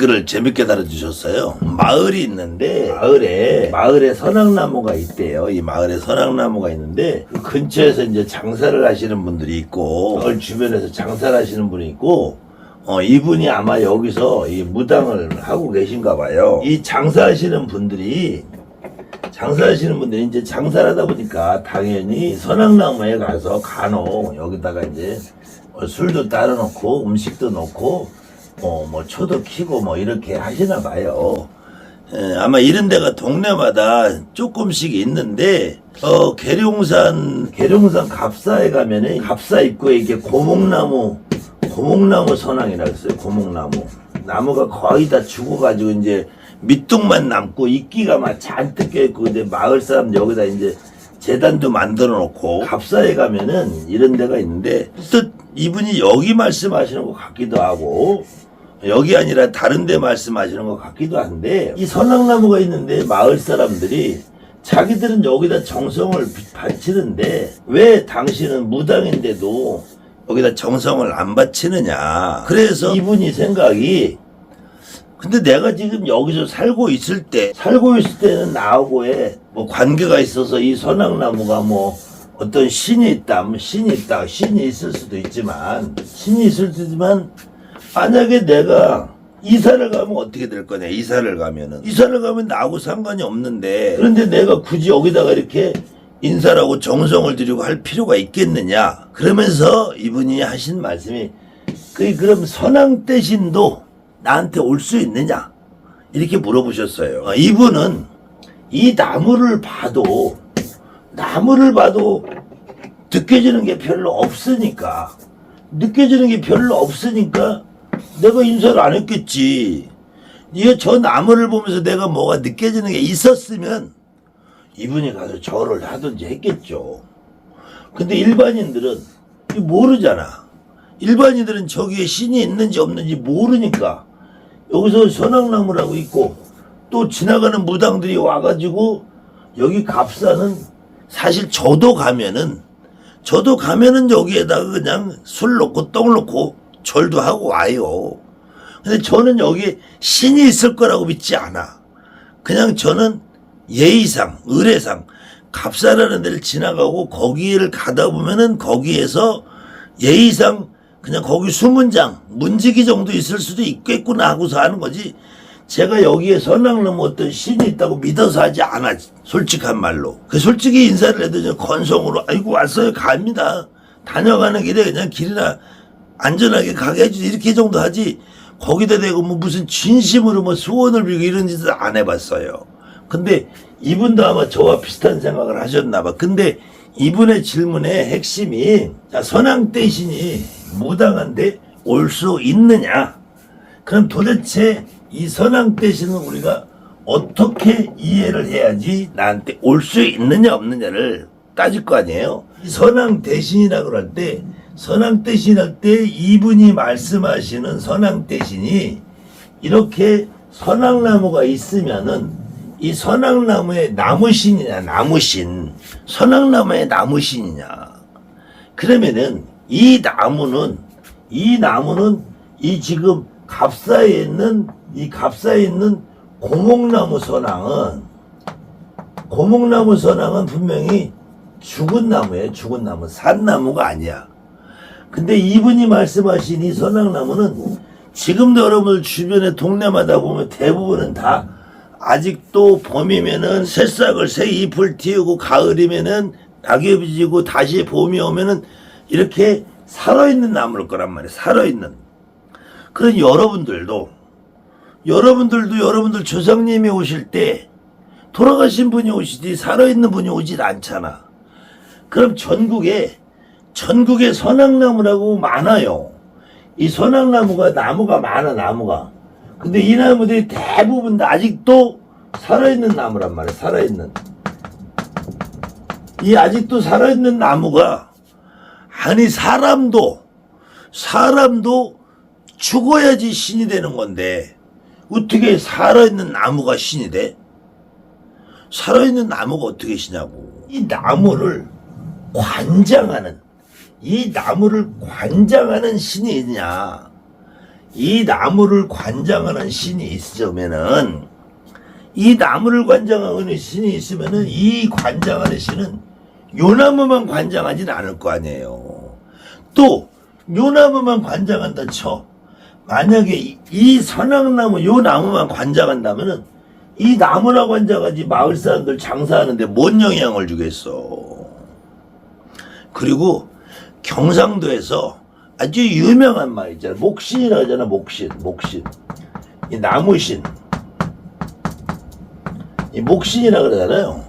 댓글을 재밌게 달아주셨어요. 마을이 있는데 마을에 선악나무가 있대요. 이 마을에 선악나무가 있는데 그 근처에서 이제 장사를 하시는 분들이 있고 마을 주변에서 장사를 하시는 분이 있고 이분이 아마 여기서 이 무당을 하고 계신가 봐요. 이 장사하시는 분들이 이제 장사를 하다 보니까 당연히 선악나무에 가서 간혹 여기다가 이제 술도 따라 놓고 음식도 놓고 뭐 초도 키고 뭐 이렇게 하시나 봐요. 아마 이런 데가 동네마다 조금씩 있는데 계룡산 갑사에 가면은 갑사 입구에 이게 고목나무 선왕이라고 했어요. 고목나무 나무가 거의 다 죽어가지고 이제 밑둥만 남고 이끼가 막 잔뜩 껴있고 이제 마을 사람들 여기다 이제 재단도 만들어 놓고 갑사에 가면은 이런 데가 있는데 뜻 이분이 여기 말씀하시는 것 같기도 하고 여기 아니라 다른 데 말씀하시는 것 같기도 한데 이 선악나무가 있는데 마을 사람들이 자기들은 여기다 정성을 바치는데 왜 당신은 무당인데도 여기다 정성을 안 바치느냐. 그래서 이분이 생각이 근데 내가 지금 여기서 살고 있을 때는 나하고의 뭐 관계가 있어서 이 선악나무가 뭐 어떤 신이 있다, 신이 있을 수도 있지만 만약에 내가 이사를 가면 어떻게 될 거냐. 이사를 가면 나하고 상관이 없는데 그런데 내가 굳이 여기다가 이렇게 인사를 하고 정성을 들이고 할 필요가 있겠느냐. 그러면서 이분이 하신 말씀이 그럼 선왕대신도 나한테 올 수 있느냐 이렇게 물어보셨어요. 이분은 이 나무를 봐도 느껴지는 게 별로 없으니까 내가 인사를 안 했겠지. 이게 저 나무를 보면서 내가 뭐가 느껴지는 게 있었으면 이분이 가서 절을 하든지 했겠죠. 근데 일반인들은 모르잖아. 일반인들은 저기에 신이 있는지 없는지 모르니까 여기서 선악나무라고 있고 또 지나가는 무당들이 와가지고 여기 갑사는 사실 저도 가면은 여기에다가 그냥 술 놓고 떡 놓고 절도 하고 와요. 근데 저는 여기 신이 있을 거라고 믿지 않아. 그냥 저는 예의상, 의례상 갑사라는 데를 지나가고 거기를 가다 보면은 거기에서 예의상 그냥 거기 수문장, 문지기 정도 있을 수도 있겠구나 하고서 하는 거지. 제가 여기에 선악나무 어떤 신이 있다고 믿어서 하지 않아. 솔직한 말로. 솔직히 인사를 해도 건성으로 아이고 왔어요 갑니다. 다녀가는 길에 그냥 길이나 안전하게 가게 해주지 이렇게 정도 하지. 거기다 대고 뭐 무슨 진심으로 뭐 소원을 빌고 이런 짓을 안 해봤어요. 근데 이분도 아마 저와 비슷한 생각을 하셨나 봐. 근데 이분의 질문의 핵심이 선왕대신이 무당한데 올 수 있느냐. 그럼 도대체 이 선왕대신은 우리가 어떻게 이해를 해야지 나한테 올 수 있느냐 없느냐를 따질 거 아니에요. 이 선왕대신이라고 할 때 이분이 말씀하시는 선왕대신이 이렇게 선악나무가 있으면은 이 선악나무의 나무신이냐 선악나무의 나무신이냐. 그러면은 이 나무는 이 지금 갑사에 있는 고목나무 선왕은 분명히 죽은 나무예요. 죽은 나무, 산 나무가 아니야. 근데 이분이 말씀하신 이 선악나무는 지금도 여러분들 주변에 동네마다 보면 대부분은 다 아직도 봄이면은 새 잎을 틔우고 가을이면은 낙엽이 지고 다시 봄이 오면은 이렇게 살아있는 나무일 거란 말이에요. 살아있는. 그런 여러분들 조상님이 오실 때 돌아가신 분이 오시지 살아있는 분이 오질 않잖아. 그럼 전국에 선악나무라고 많아요. 이 선악나무가 나무가 많아. 근데 이 나무들이 대부분 다 아직도 살아있는 나무란 말이야. 이 아직도 살아있는 나무가 아니 사람도 죽어야지 신이 되는 건데 어떻게 살아있는 나무가 신이 돼? 살아있는 나무가 어떻게 신냐고. 이 나무를 관장하는 신이 있냐. 이 나무를 관장하는 신이 있으면은, 이 나무를 관장하는 신이 있으면은, 이 관장하는 신은 요 나무만 관장하진 않을 거 아니에요. 또 요 나무만 관장한다 쳐. 만약에 이 선악나무 요 나무만 관장한다면은 이 나무나 관장하지 마을 사람들 장사하는데 뭔 영향을 주겠어. 그리고 경상도에서 아주 유명한 말 있잖아. 목신이라고 하잖아. 목신. 이 나무신. 이 목신이라고 그러잖아요.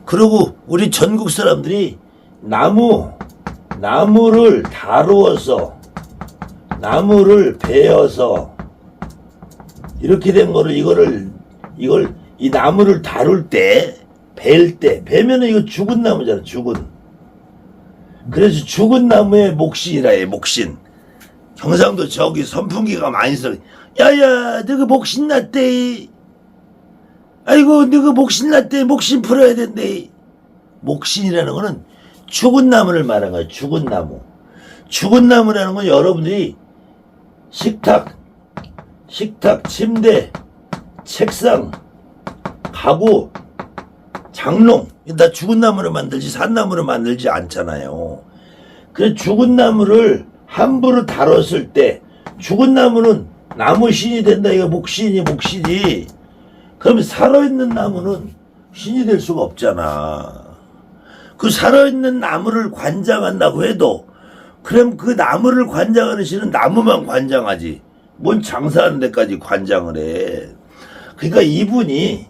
그리고 우리 전국 사람들이 나무를 다루어서, 나무를 베어서, 이렇게 된 거를, 이 나무를 다룰 때, 베면은 이거 죽은 나무잖아, 죽은. 그래서 죽은 나무에 목신이라 해, 목신. 경상도 저기 선풍기가 많이 써. 야야, 너가 목신 났대. 아이고, 너가 목신 났대. 목신 풀어야 된대. 목신이라는 거는 죽은 나무를 말한 거야, 죽은 나무. 죽은 나무라는 건 여러분들이 식탁, 침대, 책상, 가구, 장롱, 나 죽은 나무를 만들지 산나무를 만들지 않잖아요. 그래서 죽은 나무를 함부로 다뤘을 때 죽은 나무는 나무신이 된다. 이거 목신이. 그럼 살아있는 나무는 신이 될 수가 없잖아. 그 살아있는 나무를 관장한다고 해도 그럼 그 나무를 관장하는 신은 나무만 관장하지 뭔 장사하는 데까지 관장을 해. 그러니까 이분이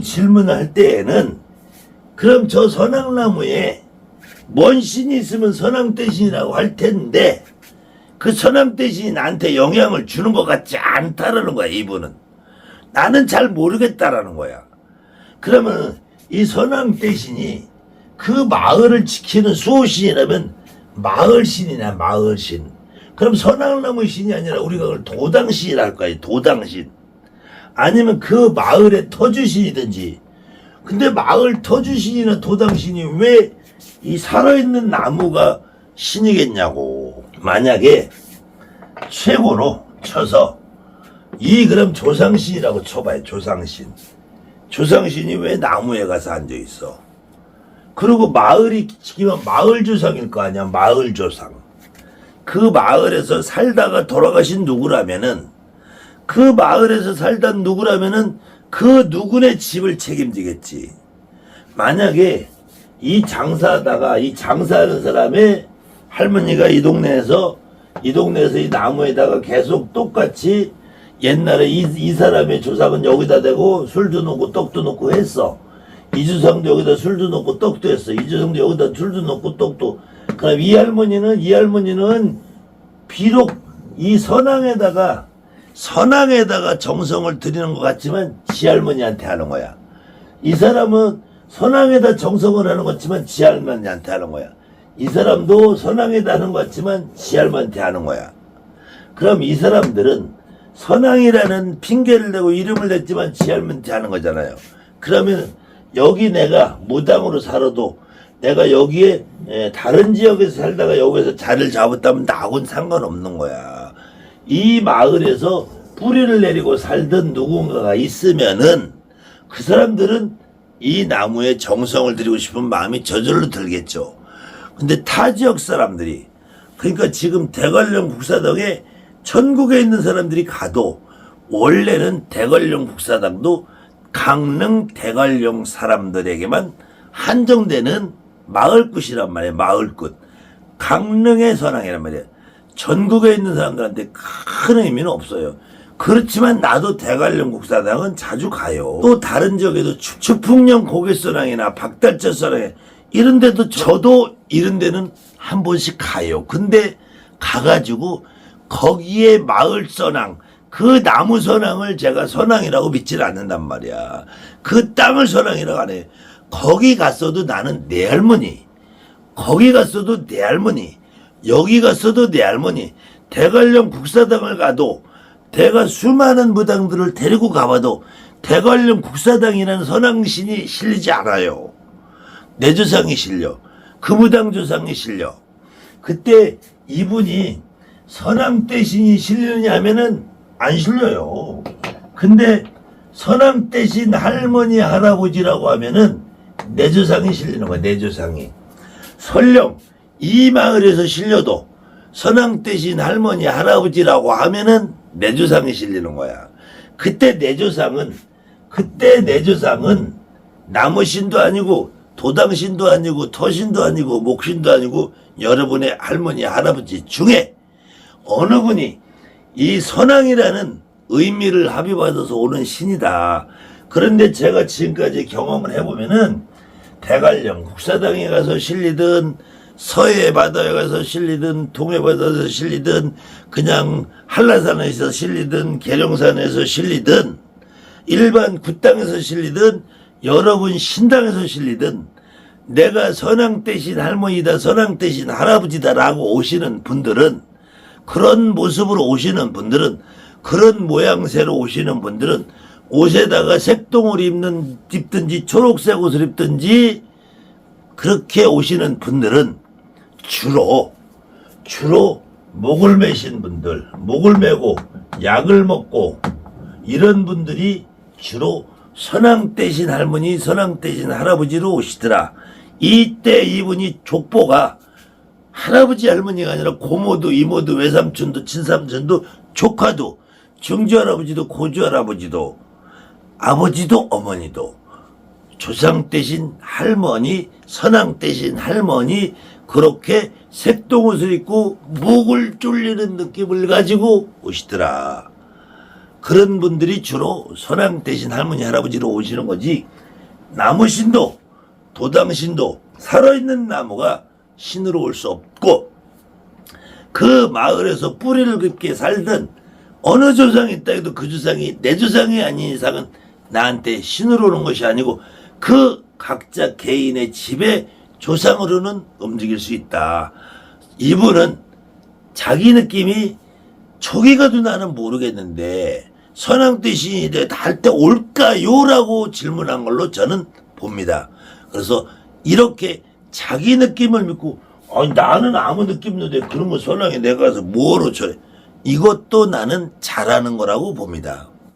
질문할 때에는 그럼 저 선악나무에 뭔 신이 있으면 선왕대신이라고 할 텐데 그 선왕대신이 나한테 영향을 주는 것 같지 않다라는 거야. 이분은 나는 잘 모르겠다라는 거야. 그러면 이 선왕대신이 그 마을을 지키는 수호신이라면 마을신이냐, 마을신. 그럼 선악나무 신이 아니라 우리가 그걸 도당신이라 할 거야. 도당신. 아니면 그 마을의 터주신이든지. 근데 마을 터주신이나 도당신이 왜 이 살아있는 나무가 신이겠냐고. 만약에 최고로 쳐서 그럼 조상신이라고 쳐봐요. 조상신이 왜 나무에 가서 앉아있어. 그리고 마을이 지키면 마을 조상일 거 아니야. 마을 조상. 그 마을에서 살다가 돌아가신 누구라면은 그 마을에서 살던 누구라면은 그 누구네 집을 책임지겠지. 만약에 이 장사하는 사람의 할머니가 이 동네에서 이 나무에다가 계속 똑같이 옛날에 이 사람의 조상은 여기다 대고 술도 놓고 떡도 놓고 했어. 이 조상도 여기다 술도 놓고 떡도 했어. 이 조상도 여기다 술도 놓고 떡도. 그럼 이 할머니는 비록 이 선왕에다가 정성을 들이는 것 같지만 지 할머니한테 하는 거야. 이 사람은 선왕에다 정성을 하는 것 같지만 지 할머니한테 하는 거야. 이 사람도 선왕에다 하는 것 같지만 지 할머니한테 하는 거야. 그럼 이 사람들은 선왕이라는 핑계를 대고 이름을 냈지만 지 할머니한테 하는 거잖아요. 그러면 여기 내가 무당으로 살아도 내가 여기에 다른 지역에서 살다가 여기서 자리를 잡았다면 나하고는 상관없는 거야. 이 마을에서 뿌리를 내리고 살던 누군가가 있으면은 그 사람들은 이 나무에 정성을 들이고 싶은 마음이 저절로 들겠죠. 근데 타 지역 사람들이, 그러니까 지금 대관령 국사당에 전국에 있는 사람들이 가도 원래는 대관령 국사당도 강릉 대관령 사람들에게만 한정되는 마을끝이란 말이에요. 마을끝. 강릉의 선왕이란 말이에요. 전국에 있는 사람들한테 큰 의미는 없어요. 그렇지만 나도 대관령 국사당은 자주 가요. 또 다른 지역에도 추풍령 고개선왕이나 박달자 선왕 이런 데도 저도 이런 데는 한 번씩 가요. 근데 가가지고 거기에 마을 선왕, 그 나무 선왕을 제가 선왕이라고 믿지는 않는단 말이야. 그 땅을 선왕이라고 안 해요. 거기 갔어도 나는 내 할머니, 거기 갔어도 내 할머니, 여기 갔어도 내 할머니, 대관령 국사당을 가도 내가 수많은 무당들을 데리고 가봐도 대관령 국사당이라는 선왕신이 실리지 않아요. 내 조상이 실려. 그 무당 조상이 실려. 그때 이분이 선왕대신이 실리느냐 하면은 안 실려요. 근데 선왕대신 할머니 할아버지라고 하면은 내 조상이 실리는 거야. 내 조상이. 설령 이 마을에서 실려도 선왕대신 할머니 할아버지라고 하면은 내 조상이 실리는 거야. 그때 내 조상은 나무신도 아니고 도당신도 아니고 터신도 아니고 목신도 아니고 여러분의 할머니 할아버지 중에 어느 분이 이 선왕이라는 의미를 합의받아서 오는 신이다. 그런데 제가 지금까지 경험을 해보면은 대관령 국사당에 가서 실리든 서해 바다에 가서 실리든 동해 바다에서 실리든 그냥 한라산에서 실리든 계룡산에서 실리든 일반 굿당에서 실리든 여러분 신당에서 실리든 내가 선왕대신 할머니다 선왕대신 할아버지다라고 오시는 분들은 그런 모습으로 오시는 분들은 그런 모양새로 오시는 분들은 옷에다가 색동을 입든지 초록색 옷을 입든지 그렇게 오시는 분들은 주로 목을 매신 분들, 목을 매고 약을 먹고 이런 분들이 주로 선왕대신 할머니, 선왕대신 할아버지로 오시더라. 이때 이분이 족보가 할아버지 할머니가 아니라 고모도 이모도 외삼촌도 친삼촌도 조카도 증조할아버지도 고조할아버지도 아버지도 어머니도 조상 대신 할머니 선왕 대신 할머니 그렇게 색동옷을 입고 목을 졸리는 느낌을 가지고 오시더라. 그런 분들이 주로 선왕 대신 할머니 할아버지로 오시는 거지. 나무신도 도당신도 살아있는 나무가 신으로 올 수 없고 그 마을에서 뿌리를 깊게 살던 어느 조상이 있다 해도 그 조상이 내 조상이 아닌 이상은 나한테 신으로 오는 것이 아니고 그 각자 개인의 집의 조상으로는 움직일 수 있다. 이분은 자기 느낌이 초기 가도 나는 모르겠는데 선왕대신이 할 때 올까요? 라고 질문한 걸로 저는 봅니다. 그래서 이렇게 자기 느낌을 믿고 아니 나는 아무 느낌 없는데 그런 거 선왕에 내가 가서 뭐로 쳐 이것도 나는 잘하는 거라고 봅니다.